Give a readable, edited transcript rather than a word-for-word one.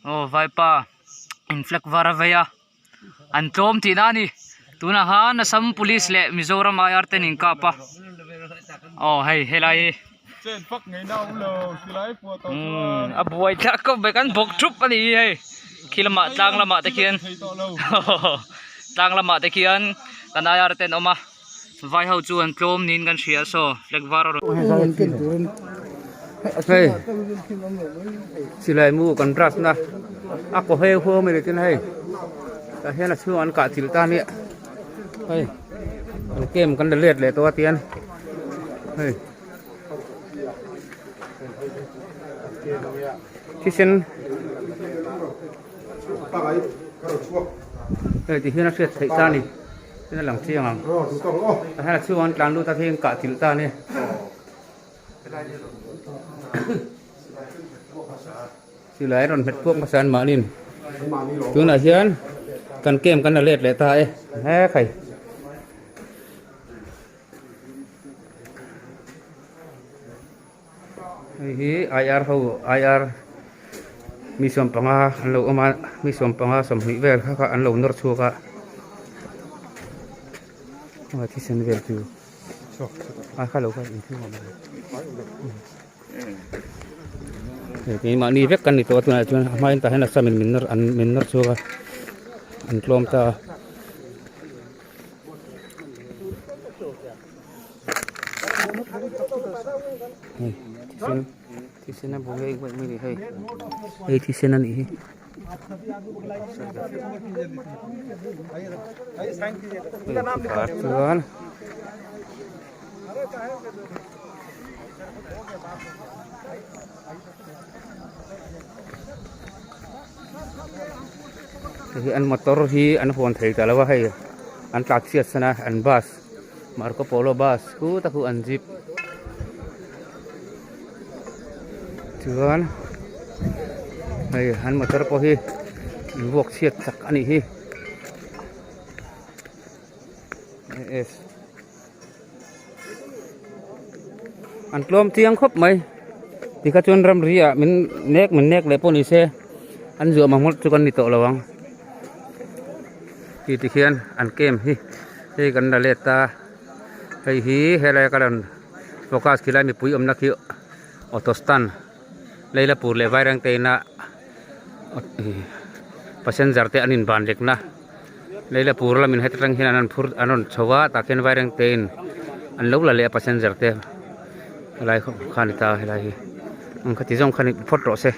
Oh vaipa inflek varavaya an tlawm ti na ni tuna han Assam police le Mizoram IR ten in kapa oh hei helai trên phắc ngày nào cũng lờ khi lái của tàu abuai ta ko bekan bok trup ani hei khilama tlang lama te khian tlang lama te khian kan IR ten oma vai ho chu an tlawm nin kan thria so flek var hey silai mu kan bras na ako he ho me le tin hey ta hian a chu an ka til ta ni hey an kem kan da let le to tian hey kitchen hey ti hian a set thai ta ni tin lang chiang ang ta hian a chu an tlan lu ta thing ka til ta ni silai ron het phuak masan ma nin tuna hian kan kem kan let le ta e he khai hi IR ho IR mi som panga an lo ama mi som panga som hi vel kha an lo nor chuka ma thi sen vel chu a kha lo kha in thu ma cái mà đi vét căn thì tôi này cho mai ta hay là sao mình nở xuống ăn tlawm ta thì xin nó bố gây vậy mới đi hay đây thì xin nó đi thì ăn motor hi ăn hồn thấy cả là hay ăn taxi sana ăn bus Marco Polo bus ku ta ku ăn jeep chuan hay ăn motor po hi buộc siết chặt anh hi yes ăn tlawm tiang khop mai thì các chuan ram ria mình nét le poni se ăn rửa mà mất cho con đi tổ lawang thì khian ăn kem hi kan da leta hei hi helai kalan focus khilai mi pui omna khi autostan leila pur le vairang te na passenger te anin ban lek na leila pur la min hetrang hin anan phur anon chowa ta ken vairang ten an lo la le passenger te lai khani ta helai hi ang khati jong khani photo se